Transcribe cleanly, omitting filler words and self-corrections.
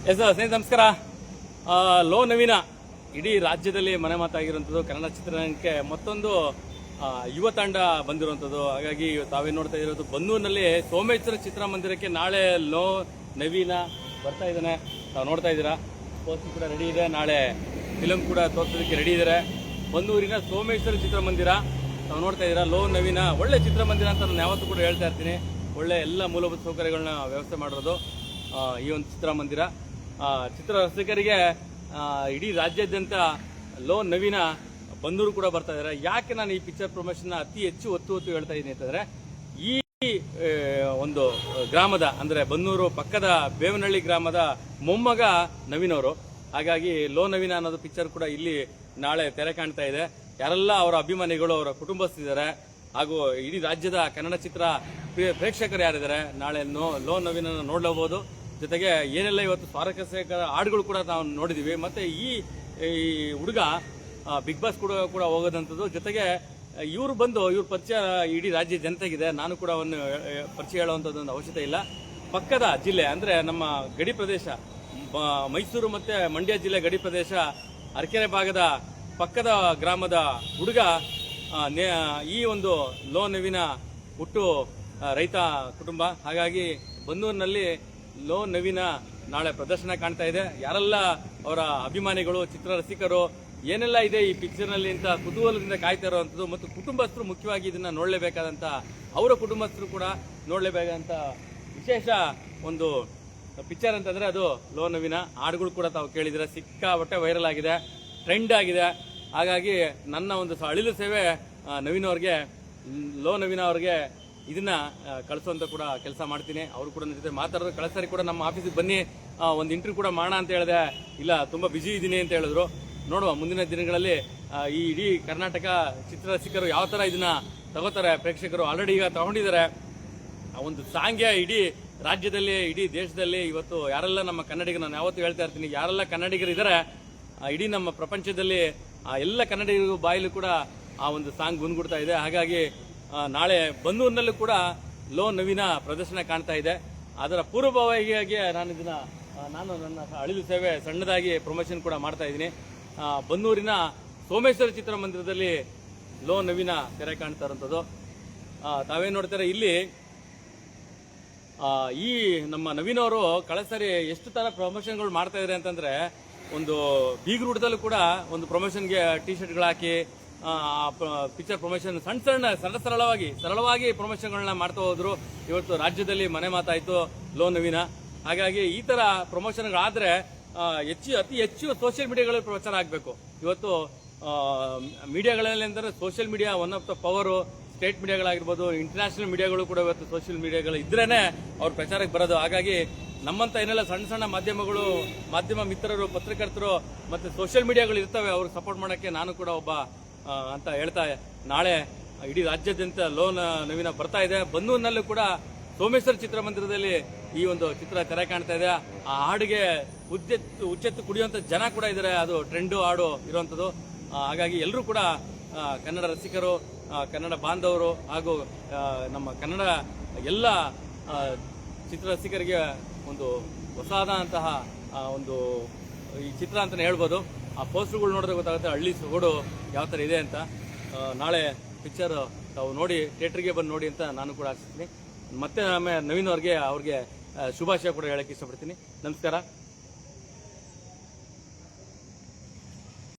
ಸ್ನೇಹಿತರೆ ನಮಸ್ಕಾರ. ಲೋ ನವೀನ ಇಡೀ ರಾಜ್ಯದಲ್ಲಿ ಮನೆ ಮಾತಾಗಿರುವಂಥದ್ದು. ಕನ್ನಡ ಚಿತ್ರರಂಗಕ್ಕೆ ಮತ್ತೊಂದು ಯುವ ತಂಡ ಬಂದಿರುವಂಥದ್ದು. ಹಾಗಾಗಿ ತಾವೇ ನೋಡ್ತಾ ಇರೋದು ಬನ್ನೂರಿನಲ್ಲಿ ಸೋಮೇಶ್ವರ ಚಿತ್ರಮಂದಿರಕ್ಕೆ ನಾಳೆ ಲೋ ನವೀನ ಬರ್ತಾ ಇದ್ದಾನೆ. ತಾವು ನೋಡ್ತಾ ಇದ್ದೀರಾ, ಪೋಸ್ಟರ್ ಕೂಡ ರೆಡಿ ಇದೆ. ನಾಳೆ ಫಿಲಮ್ ಕೂಡ ತೋರಿಸೋದಕ್ಕೆ ರೆಡಿ ಇದ್ದಾರೆ. ಬನ್ನೂರಿನ ಸೋಮೇಶ್ವರ ಚಿತ್ರಮಂದಿರ ತಾವು ನೋಡ್ತಾ ಇದ್ದೀರಾ. ಲೋ ನವೀನ ಒಳ್ಳೆ ಚಿತ್ರಮಂದಿರ ಅಂತ ನಾನು ಯಾವತ್ತೂ ಕೂಡ ಹೇಳ್ತಾ ಇರ್ತೀನಿ. ಒಳ್ಳೆ ಎಲ್ಲ ಮೂಲಭೂತ ಸೌಕರ್ಯಗಳನ್ನ ವ್ಯವಸ್ಥೆ ಮಾಡಿರೋದು ಈ ಒಂದು ಚಿತ್ರಮಂದಿರ. ಚಿತ್ರ ರಸಿಕರಿಗೆ ಇಡೀ ರಾಜ್ಯಾದ್ಯಂತ ಲೋ ನವೀನ ಬನ್ನೂರು ಕೂಡ ಬರ್ತಾ ಇದ್ದಾರೆ. ಯಾಕೆ ನಾನು ಈ ಪಿಕ್ಚರ್ ಪ್ರಮೋಷನ್ ಅತಿ ಹೆಚ್ಚು ಒತ್ತು ಹೇಳ್ತಾ ಇದ್ದೀನಿ ಅಂತಂದ್ರೆ, ಈ ಒಂದು ಗ್ರಾಮದ ಅಂದ್ರೆ ಬನ್ನೂರು ಪಕ್ಕದ ಬೇವನಹಳ್ಳಿ ಗ್ರಾಮದ ಮೊಮ್ಮಗ ನವೀನ್ ಅವರು. ಹಾಗಾಗಿ ಲೋ ನವೀನ ಅನ್ನೋದು ಪಿಕ್ಚರ್ ಕೂಡ ಇಲ್ಲಿ ನಾಳೆ ತೆರೆ ಕಾಣ್ತಾ ಇದೆ. ಯಾರೆಲ್ಲ ಅವರ ಅಭಿಮಾನಿಗಳು, ಅವರ ಕುಟುಂಬಸ್ಥರಿದ್ದಾರೆ, ಹಾಗೂ ಇಡೀ ರಾಜ್ಯದ ಕನ್ನಡ ಚಿತ್ರ ಪ್ರೇಕ್ಷಕರು ಯಾರಿದ್ದಾರೆ ನಾಳೆ ಲೋ ನವೀನ ನೋಡಬಹುದು. ಜೊತೆಗೆ ಏನೆಲ್ಲ ಇವತ್ತು ಸ್ವಾರಸ್ಯಕರ ಹಾಡುಗಳು ಕೂಡ ನಾವು ನೋಡಿದೀವಿ. ಮತ್ತೆ ಈ ಹುಡುಗ ಬಿಗ್ ಬಾಸ್ ಕೂಡ ಹೋಗೋದಂಥದ್ದು. ಜೊತೆಗೆ ಇವ್ರ ಪರಿಚಯ ಇಡೀ ರಾಜ್ಯ ಜನತೆಗಿದೆ. ನಾನು ಕೂಡ ಒಂದು ಪರಿಚಯ ಹೇಳುವಂಥದ್ದು ಒಂದು ಅವಶ್ಯಕತೆ ಇಲ್ಲ. ಪಕ್ಕದ ಜಿಲ್ಲೆ ಅಂದ್ರೆ ನಮ್ಮ ಗಡಿ ಪ್ರದೇಶ ಮೈಸೂರು ಮತ್ತೆ ಮಂಡ್ಯ ಜಿಲ್ಲೆ ಗಡಿ ಪ್ರದೇಶ ಅರಕೆರೆ ಭಾಗದ ಪಕ್ಕದ ಗ್ರಾಮದ ಹುಡುಗ. ಈ ಒಂದು ಲೋ ನವೀನ ಹುಟ್ಟು ರೈತ ಕುಟುಂಬ. ಹಾಗಾಗಿ ಬನ್ನೂರಿನಲ್ಲಿ ಲೋ ನವೀನ ನಾಳೆ ಪ್ರದರ್ಶನ ಕಾಣ್ತಾ ಇದೆ. ಯಾರೆಲ್ಲ ಅವರ ಅಭಿಮಾನಿಗಳು, ಚಿತ್ರ ರಸಿಕರು ಏನೆಲ್ಲ ಇದೆ ಈ ಪಿಕ್ಚರ್ ನಲ್ಲಿ ಅಂತ ಕುತೂಹಲದಿಂದ ಕಾಯ್ತಾ ಇರುವಂತದ್ದು, ಮತ್ತು ಕುಟುಂಬಸ್ಥರು ಮುಖ್ಯವಾಗಿ ಇದನ್ನ ನೋಡಲೇಬೇಕಾದಂತ, ಅವರ ಕುಟುಂಬಸ್ಥರು ಕೂಡ ನೋಡಲೇಬೇಕಾದಂತ ವಿಶೇಷ ಒಂದು ಪಿಕ್ಚರ್ ಅಂತಂದ್ರೆ ಅದು ಲೋ ನವೀನ. ಹಾಡುಗಳು ಕೂಡ ತಾವು ಕೇಳಿದ್ರೆ ಸಿಕ್ಕಾಪಟ್ಟೆ ವೈರಲ್ ಆಗಿದೆ, ಟ್ರೆಂಡ್ ಆಗಿದೆ. ಹಾಗಾಗಿ ನನ್ನ ಒಂದು ಅಳಿಲು ಸೇವೆ ನವೀನ್ ಅವ್ರಿಗೆ, ಲೋ ನವೀನ ಅವ್ರಿಗೆ ಇದನ್ನ ಕಳಿಸುವಂತ ಕೂಡ ಕೆಲಸ ಮಾಡ್ತೀನಿ. ಅವರು ಕೂಡ ನನ್ನ ಜೊತೆ ಮಾತಾಡೋದು, ಕಳಿಸರಿ ಕೂಡ ನಮ್ಮ ಆಫೀಸಿಗೆ ಬನ್ನಿ ಒಂದು ಇಂಟರ್ವ್ಯೂ ಕೂಡ ಮಾಡೋಣ ಅಂತ ಹೇಳಿದೆ. ಇಲ್ಲ, ತುಂಬಾ ಬಿಜಿ ಇದ್ದೀನಿ ಅಂತ ಹೇಳಿದ್ರು. ನೋಡುವ ಮುಂದಿನ ದಿನಗಳಲ್ಲಿ ಈ ಇಡೀ ಕರ್ನಾಟಕ ಚಿತ್ರ ರಸಿಕರು ಯಾವ ತರ ಇದನ್ನ ತಗೋತಾರೆ. ಪ್ರೇಕ್ಷಕರು ಆಲ್ರೆಡಿ ಈಗ ತಗೊಂಡಿದ್ದಾರೆ. ಒಂದು ಸಾಂಗ್ಯ ಇಡೀ ರಾಜ್ಯದಲ್ಲಿ, ಇಡೀ ದೇಶದಲ್ಲಿ ಇವತ್ತು ಯಾರೆಲ್ಲ ನಮ್ಮ ಕನ್ನಡಿಗರು, ನಾನು ಯಾವತ್ತೂ ಹೇಳ್ತಾ ಇರ್ತೀನಿ, ಯಾರೆಲ್ಲ ಕನ್ನಡಿಗರು ಇದ್ದಾರೆ ಇಡೀ ನಮ್ಮ ಪ್ರಪಂಚದಲ್ಲಿ ಎಲ್ಲ ಕನ್ನಡಿಗರಿಗೂ ಬಾಯಲ್ಲೂ ಕೂಡ ಆ ಒಂದು ಸಾಂಗ್ ಗುನ್ಗುಡ್ತಾ ಇದೆ. ಹಾಗಾಗಿ ನಾಳೆ ಬನ್ನೂರಿನಲ್ಲೂ ಕೂಡ ಲೋ ನವೀನ ಪ್ರದರ್ಶನ ಕಾಣ್ತಾ ಇದೆ. ಅದರ ಪೂರ್ವಭಾವಿಯಾಗಿ ನಾನು ನನ್ನ ಅಳಿಲು ಸೇವೆ ಸಣ್ಣದಾಗಿ ಪ್ರಮೋಷನ್ ಕೂಡ ಮಾಡ್ತಾ ಇದ್ದೀನಿ. ಬನ್ನೂರಿನ ಸೋಮೇಶ್ವರ ಚಿತ್ರಮಂದಿರದಲ್ಲಿ ಲೋ ನವೀನ ತೆರೆ ಕಾಣ್ತಾ ಇರುವಂಥದ್ದು. ತಾವೇನು ನೋಡ್ತಾರೆ ಇಲ್ಲಿ, ಈ ನಮ್ಮ ನವೀನ್ ಅವರು ಕಳೆದ ಸಾರಿ ಎಷ್ಟು ತರ ಪ್ರಮೋಷನ್ಗಳು ಮಾಡ್ತಾ ಇದ್ದಾರೆ ಅಂತಂದ್ರೆ, ಒಂದು ಬೀಗ್ರೂಟದಲ್ಲೂ ಕೂಡ ಒಂದು ಪ್ರಮೋಷನ್ಗೆ ಟಿ ಶರ್ಟ್ಗಳು ಹಾಕಿ ಪಿಕ್ಚರ್ ಪ್ರಮೋಷನ್ ಸರಳವಾಗಿ ಪ್ರಮೋಷನ್ಗಳನ್ನ ಮಾಡ್ತಾ ಹೋದ್ರು. ಇವತ್ತು ರಾಜ್ಯದಲ್ಲಿ ಮನೆ ಮಾತಾಯ್ತು ಲೋ ನವೀನ. ಹಾಗಾಗಿ ಈ ತರ ಪ್ರಮೋಷನ್ಗಳಾದ್ರೆ ಅತಿ ಹೆಚ್ಚು ಸೋಷಿಯಲ್ ಮೀಡಿಯಾಗಳಲ್ಲಿ ಪ್ರಚಾರ ಆಗಬೇಕು. ಇವತ್ತು ಮೀಡಿಯಾಗಳಲ್ಲಿ ಅಂದರೆ social media one of the power. State ಮೀಡಿಯಾಗಳಾಗಿರ್ಬೋದು, ಇಂಟರ್ನ್ಯಾಷನಲ್ ಮೀಡಿಯಾಗಳು ಕೂಡ ಇವತ್ತು ಸೋಷಿಯಲ್ ಮೀಡಿಯಾಗಳು ಇದ್ರೇನೆ ಅವ್ರ ಪ್ರಚಾರಕ್ಕೆ ಬರೋದು. ಹಾಗಾಗಿ ನಮ್ಮಂತ ಏನೆಲ್ಲ ಸಣ್ಣ ಮಾಧ್ಯಮಗಳು, ಮಾಧ್ಯಮ ಮಿತ್ರರು, ಪತ್ರಕರ್ತರು ಮತ್ತೆ ಸೋಷಿಯಲ್ ಮೀಡಿಯಾಗಳು ಇರ್ತವೆ, ಅವ್ರಿಗೆ ಸಪೋರ್ಟ್ ಮಾಡೋಕ್ಕೆ ನಾನು ಕೂಡ ಒಬ್ಬ ಅಂತ ಹೇಳ್ತಾ, ನಾಳೆ ಇಡೀ ರಾಜ್ಯಾದ್ಯಂತ ಲೋ ನವೀನ ಬರ್ತಾ ಇದೆ. ಬನ್ನೂರಿನಲ್ಲೂ ಕೂಡ ಸೋಮೇಶ್ವರ ಚಿತ್ರಮಂದಿರದಲ್ಲಿ ಈ ಒಂದು ಚಿತ್ರ ತೆರೆ ಕಾಣ್ತಾ ಇದೆ. ಆ ಹಾಡಿಗೆ ಉಚ್ಚೆತ್ತು ಕುಡಿಯುವಂತ ಜನ ಕೂಡ ಇದ್ದಾರೆ. ಅದು ಟ್ರೆಂಡ್ ಹಾಡು ಇರುವಂತದ್ದು. ಹಾಗಾಗಿ ಎಲ್ಲರೂ ಕೂಡ ಕನ್ನಡ ರಸಿಕರು, ಕನ್ನಡ ಬಾಂಧವರು ಹಾಗೂ ನಮ್ಮ ಕನ್ನಡ ಎಲ್ಲ ಚಿತ್ರ ರಸಿಕರಿಗೆ ಒಂದು ಹೊಸದಾದಂತಹ ಒಂದು ಈ ಚಿತ್ರ ಅಂತಾನೆ ಹೇಳ್ಬೋದು. ಆ ಪೋಸ್ಟರ್ಗಳು ನೋಡಿದ್ರೆ ಗೊತ್ತಾಗುತ್ತೆ ಹಳ್ಳಿ ಸೊಗಡು ಯಾವ ಥರ ಇದೆ ಅಂತ. ನಾಳೆ ಪಿಕ್ಚರ್ ತಾವು ನೋಡಿ, ಥಿಯೇಟರ್ಗೆ ಬಂದು ನೋಡಿ ಅಂತ ನಾನು ಕೂಡ ಆಶಿಸ್ತೀನಿ. ಮತ್ತೆ ನವೀನ್ ಅವ್ರಿಗೆ ಶುಭಾಶಯ ಕೂಡ ಹೇಳಕ್ಕೆ ಇಷ್ಟಪಡ್ತೀನಿ. ನಮಸ್ಕಾರ.